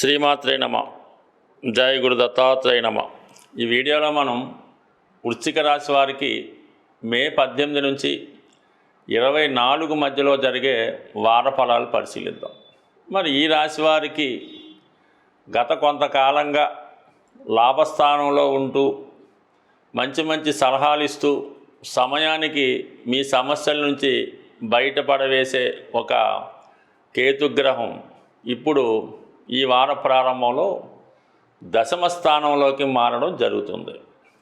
శ్రీమాత్రే నమ. జయ గురు దత్తాత్రేయ నమ. ఈ వీడియోలో మనం వృశ్చిక రాశి వారికి మే 18 నుంచి 24 మధ్యలో జరిగే వార ఫలాలు పరిశీలిద్దాం. మరి ఈ రాశి వారికి గత కొంతకాలంగా లాభస్థానంలో ఉంటూ మంచి మంచి సలహాలు ఇస్తూ సమయానికి మీ సమస్యల నుంచి బయటపడవేసే ఒక కేతుగ్రహం ఇప్పుడు ఈ వార ప్రారంభంలో దశమ స్థానంలోకి మారడం జరుగుతుంది.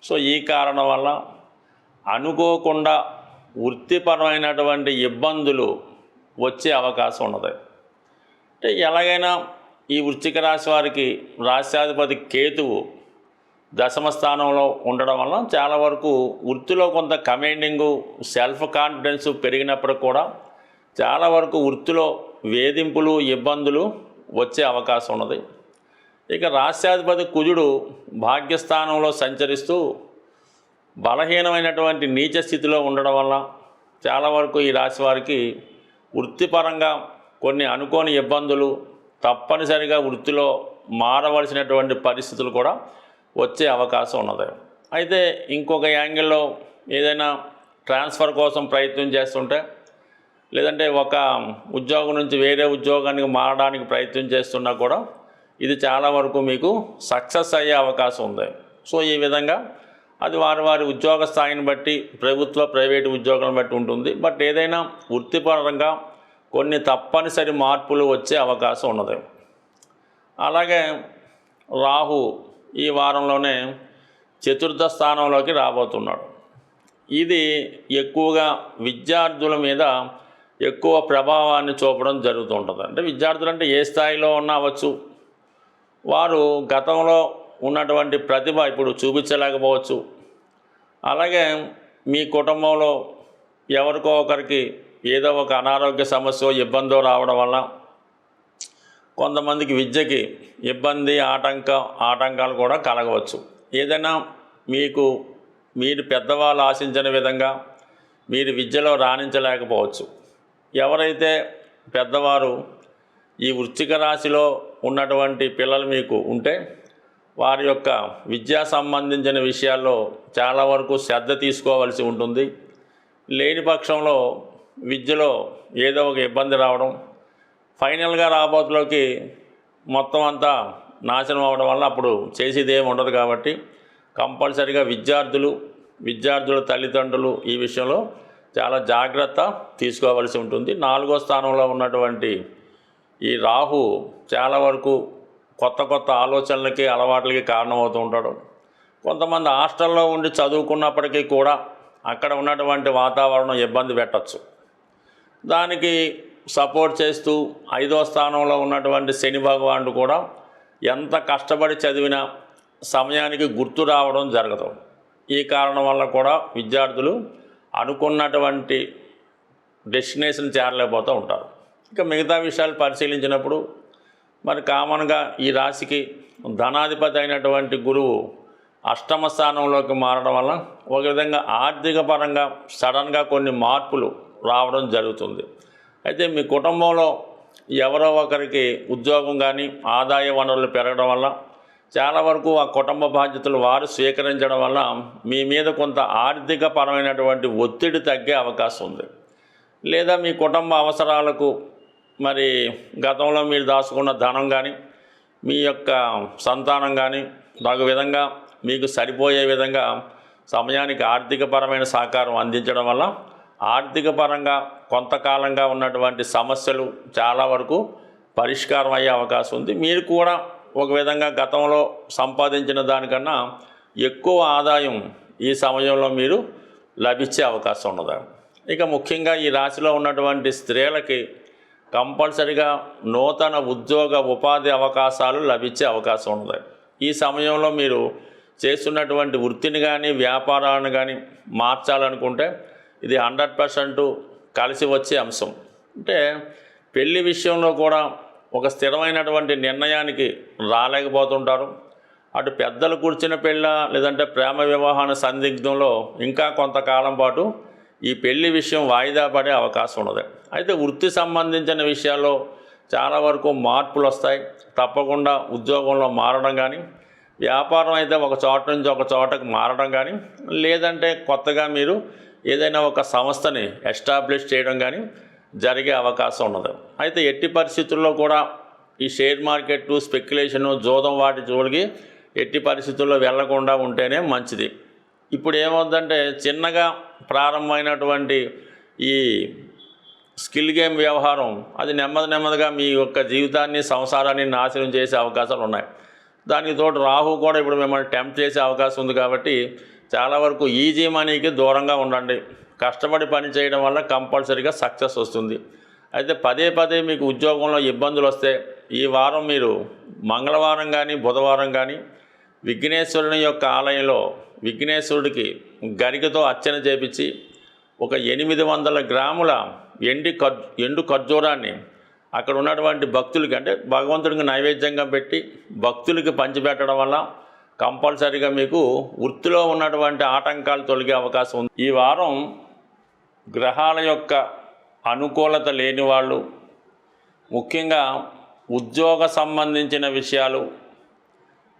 సో ఈ కారణం వల్ల అనుకోకుండా వృత్తిపరమైనటువంటి ఇబ్బందులు వచ్చే అవకాశం ఉన్నది. అంటే ఎలాగైనా ఈ వృశ్చిక రాశి వారికి రాశ్యాధిపతి కేతువు దశమ స్థానంలో ఉండడం వల్ల చాలా వరకు వృత్తిలో కొంత కమాండింగు సెల్ఫ్ కాన్ఫిడెన్స్ పెరిగినప్పుడు కూడా చాలా వరకు వృత్తిలో వేధింపులు ఇబ్బందులు వచ్చే అవకాశం ఉన్నది. ఇక రాశ్యాధిపతి కుజుడు భాగ్యస్థానంలో సంచరిస్తూ బలహీనమైనటువంటి నీచ స్థితిలో ఉండడం వల్ల చాలా వరకు ఈ రాశి వారికి వృత్తిపరంగా కొన్ని అనుకోని ఇబ్బందులు, తప్పనిసరిగా వృత్తిలో మారవలసినటువంటి పరిస్థితులు కూడా వచ్చే అవకాశం ఉన్నది. అయితే ఇంకొక యాంగిల్లో ఏదైనా ట్రాన్స్ఫర్ కోసం ప్రయత్నం చేస్తుంటే, లేదంటే ఒక ఉద్యోగం నుంచి వేరే ఉద్యోగానికి మారడానికి ప్రయత్నం చేస్తున్నా కూడా ఇది చాలా వరకు మీకు సక్సెస్ అయ్యే అవకాశం ఉంది. సో ఈ విధంగా అది వారి వారి ఉద్యోగ స్థాయిని బట్టి, ప్రభుత్వ ప్రైవేటు ఉద్యోగాలను బట్టి ఉంటుంది. బట్ ఏదైనా వృత్తిపరంగా కొన్ని తప్పనిసరి మార్పులు వచ్చే అవకాశం ఉన్నది. అలాగే రాహు ఈ వారంలోనే చతుర్థ స్థానంలోకి రాబోతున్నాడు. ఇది ఎక్కువగా విద్యార్థుల మీద ఎక్కువ ప్రభావాన్ని చూపడం జరుగుతుంటుంది. అంటే విద్యార్థులు అంటే ఏ స్థాయిలో ఉన్నా అవ్వచ్చు, వారు గతంలో ఉన్నటువంటి ప్రతిభ ఇప్పుడు చూపించలేకపోవచ్చు. అలాగే మీ కుటుంబంలో ఎవరికో ఒకరికి ఏదో ఒక అనారోగ్య సమస్య ఇబ్బందో రావడం వల్ల కొంతమందికి విద్యకి ఇబ్బంది ఆటంకాలు కూడా కలగవచ్చు. ఏదైనా మీరు పెద్దవాళ్ళు ఆశించిన విధంగా మీరు విద్యలో రాణించలేకపోవచ్చు. ఎవరైతే పెద్దవారు ఈ వృశ్చిక రాశిలో ఉన్నటువంటి పిల్లలు మీకు ఉంటే వారి యొక్క విద్యా సంబంధించిన విషయాల్లో చాలా వరకు శ్రద్ధ తీసుకోవాల్సి ఉంటుంది. లేని పక్షంలో విద్యలో ఏదో ఒక ఇబ్బంది రావడం, ఫైనల్గా రాబోతులోకి మొత్తం అంతా నాశనం అవ్వడం వల్ల అప్పుడు చేసేది ఏమి ఉండదు. కాబట్టి కంపల్సరిగా విద్యార్థుల తల్లిదండ్రులు ఈ విషయంలో చాలా జాగ్రత్త తీసుకోవాల్సి ఉంటుంది. 4వ స్థానంలో ఉన్నటువంటి ఈ రాహు చాలా వరకు కొత్త ఆలోచనలకి అలవాట్లకి కారణమవుతూ ఉంటాడు. కొంతమంది హాస్టల్లో ఉండి చదువుకున్నప్పటికీ కూడా అక్కడ ఉన్నటువంటి వాతావరణం ఇబ్బంది పెట్టచ్చు. దానికి సపోర్ట్ చేస్తూ 5వ స్థానంలో ఉన్నటువంటి శని భగవానుడు కూడా ఎంత కష్టపడి చదివినా సమయానికి గుర్తు రావడం జరగదు. ఈ కారణం వల్ల కూడా విద్యార్థులు అనుకున్నటువంటి డెస్టినేషన్ చేరలేకపోతూ ఉంటారు. ఇక మిగతా విషయాలు పరిశీలించినప్పుడు మరి కామన్గా ఈ రాశికి ధనాధిపతి అయినటువంటి గురువు అష్టమ స్థానంలోకి మారడం వల్ల ఒక విధంగా ఆర్థిక పరంగా సడన్గా కొన్ని మార్పులు రావడం జరుగుతుంది. అయితే మీ కుటుంబంలో ఎవరో ఒకరికి ఉద్యోగం కానీ ఆదాయ వనరులు పెరగడం వల్ల చాలా వరకు ఆ కుటుంబ బాధ్యతలు వారు స్వీకరించడం వల్ల మీ మీద కొంత ఆర్థిక పరమైనటువంటి ఒత్తిడి తగ్గే అవకాశం ఉంది. లేదా మీ కుటుంబ అవసరాలకు మరి గతంలో మీరు దాచుకున్న ధనం కానీ మీ యొక్క సంతానం కానీ ఒక విధంగా మీకు సరిపోయే విధంగా సమయానికి ఆర్థికపరమైన సహకారం అందించడం వల్ల ఆర్థిక పరంగా కొంతకాలంగా ఉన్నటువంటి సమస్యలు చాలా వరకు పరిష్కారం అయ్యే అవకాశం ఉంది. మీరు కూడా ఒక విధంగా గతంలో సంపాదించిన దానికన్నా ఎక్కువ ఆదాయం ఈ సమయంలో మీరు లభించే అవకాశం ఉన్నది. ఇక ముఖ్యంగా ఈ రాశిలో ఉన్నటువంటి స్త్రీలకి కంపల్సరిగా నూతన ఉపాధి అవకాశాలు లభించే అవకాశం ఉన్నది. ఈ సమయంలో మీరు చేస్తున్నటువంటి వృత్తిని కానీ వ్యాపారాలను కానీ మార్చాలనుకుంటే ఇది 100% కలిసి వచ్చే అంశం. అంటే పెళ్లి విషయంలో కూడా ఒక స్థిరమైనటువంటి నిర్ణయానికి రాలేకపోతుంటారు. అటు పెద్దలు కూర్చున్న పెళ్ళ లేదంటే ప్రేమ వివాహాల సందిగ్ధంలో ఇంకా కొంతకాలం పాటు ఈ పెళ్లి విషయం వాయిదా పడే అవకాశం ఉన్నది. అయితే వృత్తి సంబంధించిన విషయాల్లో చాలా వరకు మార్పులు వస్తాయి. తప్పకుండా ఉద్యోగంలో మారడం కానీ, వ్యాపారం అయితే ఒక చోట నుంచి ఒక చోటకు మారడం కానీ, లేదంటే కొత్తగా మీరు ఏదైనా ఒక సంస్థని ఎస్టాబ్లిష్ చేయడం కానీ జరిగే అవకాశం ఉన్నది. అయితే ఎట్టి పరిస్థితుల్లో కూడా ఈ షేర్ మార్కెట్ స్పెక్యులేషను జోదం వాటి జోలికి ఎట్టి పరిస్థితుల్లో వెళ్లకుండా ఉంటేనే మంచిది. ఇప్పుడు ఏమవుతుందంటే చిన్నగా ప్రారంభమైనటువంటి ఈ స్కిల్ గేమ్ వ్యవహారం అది నెమ్మదిగా మీ యొక్క జీవితాన్ని సంసారాన్ని నాశనం చేసే అవకాశాలు ఉన్నాయి. దానికి తోడు రాహు కూడా ఇప్పుడు మిమ్మల్ని టెంప్ట్ చేసే అవకాశం ఉంది. కాబట్టి చాలా వరకు ఈజీ మనీకి దూరంగా ఉండండి. కష్టపడి పని చేయడం వల్ల కంపల్సరీగా సక్సెస్ వస్తుంది. అయితే పదే మీకు ఉద్యోగంలో ఇబ్బందులు వస్తే ఈ వారం మీరు మంగళవారం కానీ బుధవారం కానీ విఘ్నేశ్వరుని యొక్క ఆలయంలో విఘ్నేశ్వరుడికి గరికతో అర్చన చేపించి ఒక 800 గ్రాముల ఎండు ఖర్జూరాన్ని అక్కడ ఉన్నటువంటి భక్తులకి, అంటే భగవంతుడికి నైవేద్యంగా పెట్టి భక్తులకి పంచిపెట్టడం వల్ల కంపల్సరీగా మీకు వృత్తిలో ఉన్నటువంటి ఆటంకాలు తొలగే అవకాశం ఉంది. ఈ వారం గ్రహాల యొక్క అనుకూలత లేని వాళ్ళు, ముఖ్యంగా ఉద్యోగ సంబంధించిన విషయాలు,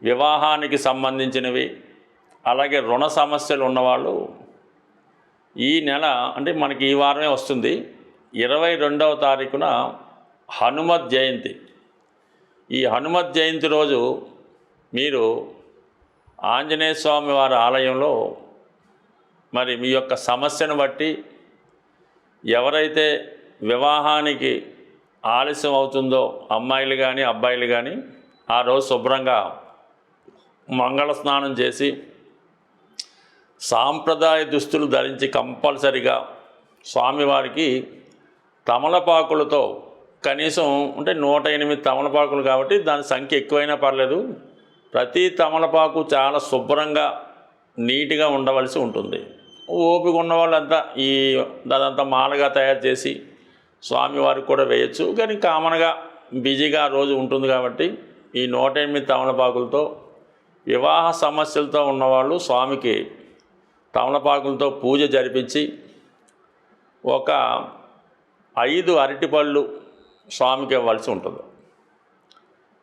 వివాహానికి సంబంధించినవి, అలాగే రుణ సమస్యలు ఉన్నవాళ్ళు ఈ నెల, అంటే మనకి ఈ వారమే వస్తుంది, 22వ తారీఖున హనుమత్ జయంతి. ఈ హనుమత్ జయంతి రోజు మీరు ఆంజనేయ స్వామి వారి ఆలయంలో మరి మీ యొక్క సమస్యను బట్టి ఎవరైతే వివాహానికి ఆలస్యం అవుతుందో అమ్మాయిలు కానీ అబ్బాయిలు కానీ ఆ రోజు శుభ్రంగా మంగళ స్నానం చేసి సాంప్రదాయ దుస్తులు ధరించి కంపల్సరిగా స్వామివారికి తమలపాకులతో కనీసం అంటే 108 తమలపాకులు కాబట్టి దాని సంఖ్య ఎక్కువైనా పర్లేదు, ప్రతి తమలపాకు చాలా శుభ్రంగా నీట్గా ఉండవలసి ఉంటుంది. ఓపిక ఉన్న వాళ్ళంతా అదంతా మాలగా తయారు చేసి స్వామివారికి కూడా వేయచ్చు. కానీ కామన్గా బిజీగా రోజు ఉంటుంది కాబట్టి ఈ 108 తమలపాకులతో వివాహ సమస్యలతో ఉన్నవాళ్ళు స్వామికి తమలపాకులతో పూజ జరిపించి ఒక 5 అరటిపళ్ళు స్వామికి ఇవ్వాల్సి ఉంటుంది.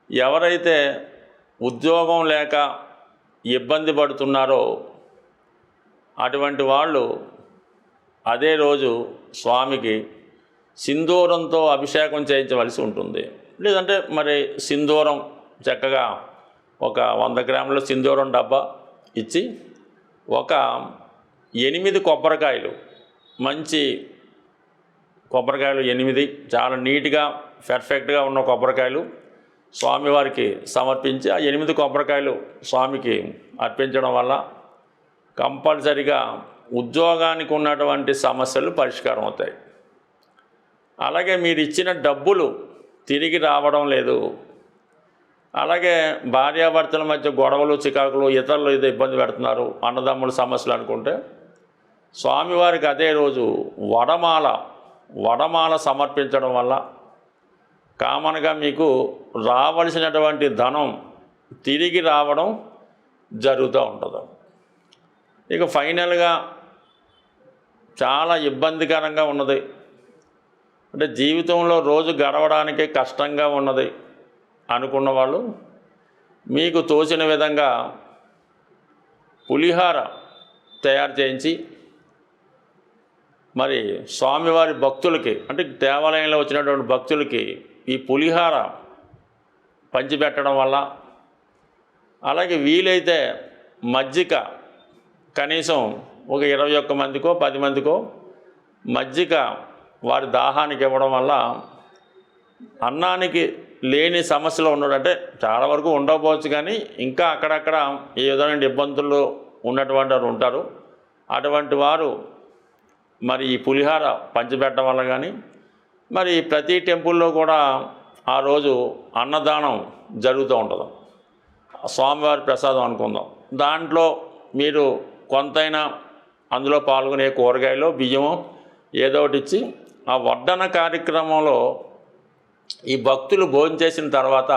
ఎవరైతే ఉద్యోగం లేక ఇబ్బంది పడుతున్నారో అటువంటి వాళ్ళు అదే రోజు స్వామికి సింధూరంతో అభిషేకం చేయించవలసి ఉంటుంది. లేదంటే మరి సింధూరం చక్కగా ఒక 100 గ్రాముల సింధూరం డబ్బా ఇచ్చి ఒక 8 కొబ్బరికాయలు, మంచి కొబ్బరికాయలు 8 చాలా నీట్గా పర్ఫెక్ట్గా ఉన్న కొబ్బరికాయలు స్వామివారికి సమర్పించి ఆ 8 కొబ్బరికాయలు స్వామికి అర్పించడం వల్ల కంపల్సరిగా ఉద్యోగానికి ఉన్నటువంటి సమస్యలు పరిష్కారం అవుతాయి. అలాగే మీరు ఇచ్చిన డబ్బులు తిరిగి రావడం లేదు, అలాగే భార్యాభర్తల మధ్య గొడవలు చికాకులు, ఇతరులు ఏదో ఇబ్బంది పెడుతున్నారు, అన్నదమ్ముల సమస్యలు అనుకుంటే స్వామివారికి అదే రోజు వడమాల సమర్పించడం వల్ల కామన్గా మీకు రావలసినటువంటి ధనం తిరిగి రావడం జరుగుతూ ఉంటుంది. ఇక ఫైనల్గా చాలా ఇబ్బందికరంగా ఉన్నది, అంటే జీవితంలో రోజు గడవడానికే కష్టంగా ఉన్నది అనుకున్న వాళ్ళు మీకు తోచిన విధంగా పులిహార తయారు చేయించి మరి స్వామివారి భక్తులకి, అంటే దేవాలయంలో వచ్చినటువంటి భక్తులకి ఈ పులిహార పంచిపెట్టడం వల్ల, అలాగే వీలైతే మజ్జిగ కనీసం ఒక 21 మందికో 10 మందికో మజ్జిగ వారి దాహానికి ఇవ్వడం వల్ల అన్నానికి లేని సమస్యలు ఉన్నాడంటే చాలా వరకు ఉండకపోవచ్చు, కానీ ఇంకా అక్కడక్కడ ఏ విధమైన ఇబ్బందులు ఉన్నటువంటి వారు ఉంటారు. అటువంటి వారు మరి ఈ పులిహార పంచిపెట్టడం వల్ల కానీ, మరి ప్రతి టెంపుల్లో కూడా ఆ రోజు అన్నదానం జరుగుతూ ఉంటుంది, స్వామివారి ప్రసాదం అనుకుందాం. దాంట్లో మీరు కొంతైనా అందులో పాల్గొనే కూరగాయలు బియ్యము ఏదో ఒకటి ఇచ్చి ఆ వడ్డన కార్యక్రమంలో ఈ భక్తులు భోజనం చేసిన తర్వాత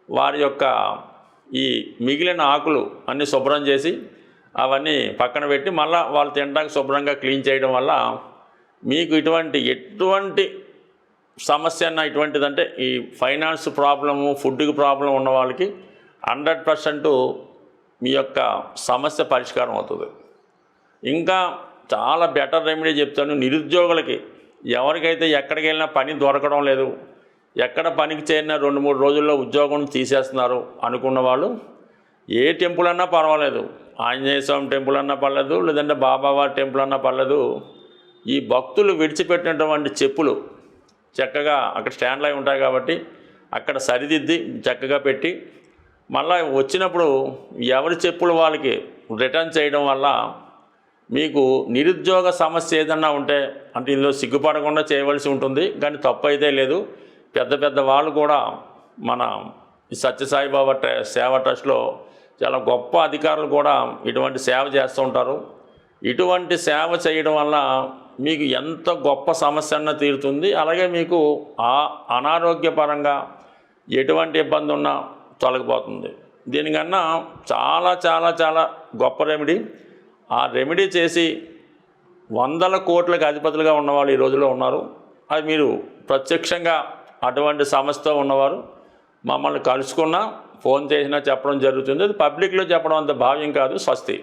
వారి యొక్క ఈ మిగిలిన ఆకులు అన్నీ శుభ్రం చేసి అవన్నీ పక్కన పెట్టి మళ్ళీ వాళ్ళు తినడానికి శుభ్రంగా క్లీన్ చేయడం వల్ల మీకు ఎటువంటి సమస్య అన్న ఇటువంటిదంటే ఈ ఫైనాన్స్ ప్రాబ్లము, ఫుడ్కి ప్రాబ్లం ఉన్న వాళ్ళకి 100% మీ యొక్క సమస్య పరిష్కారం అవుతుంది. ఇంకా చాలా బెటర్ రెమెడీ చెప్తాను. నిరుద్యోగులకి ఎవరికైతే ఎక్కడికి వెళ్ళినా పని దొరకడం లేదు, ఎక్కడ పనికి చేరినా 2-3 రోజుల్లో ఉద్యోగం తీసేస్తున్నారు అనుకున్న వాళ్ళు ఏ టెంపుల్ అన్నా పర్వాలేదు, ఆంజనేయ స్వామి టెంపుల్ అన్నా పర్లేదు, లేదంటే బాబావారి టెంపుల్ అన్నా పర్లేదు, ఈ భక్తులు విడిచిపెట్టినటువంటి చెప్పులు చక్కగా అక్కడ స్టాండ్లు అయి ఉంటాయి కాబట్టి అక్కడ సరిదిద్ది చక్కగా పెట్టి మళ్ళీ వచ్చినప్పుడు ఎవరి చెప్పులు వాళ్ళకి రిటర్న్ చేయడం వల్ల మీకు నిరుద్యోగ సమస్య ఏదన్నా ఉంటే, అంటే ఇందులో సిగ్గుపడకుండా చేయవలసి ఉంటుంది, కానీ తప్పు అయితే లేదు. పెద్ద పెద్ద వాళ్ళు కూడా మన ఈ సత్యసాయిబాబా సేవా ట్రస్ట్లో చాలా గొప్ప అధికారులు కూడా ఇటువంటి సేవ చేస్తూ ఉంటారు. ఇటువంటి సేవ చేయడం వల్ల మీకు ఎంత గొప్ప సమస్య అన్నా తీరుతుంది. అలాగే మీకు ఆ అనారోగ్యపరంగా ఎటువంటి ఇబ్బంది ఉన్నా తొలగిపోతుంది. దీనికన్నా చాలా చాలా చాలా గొప్ప రెమెడీ. ఆ రెమెడీ చేసి 100 కోట్లకు అధిపతులుగా ఉన్నవాళ్ళు ఈ రోజుల్లో ఉన్నారు. అది మీరు ప్రత్యక్షంగా అటువంటి సమస్యతో ఉన్నవారు మమ్మల్ని కలుసుకున్నా, ఫోన్ చేసినా చెప్పడం జరుగుతుంది. అది పబ్లిక్లో చెప్పడం అంత భావ్యం కాదు. స్వస్తి.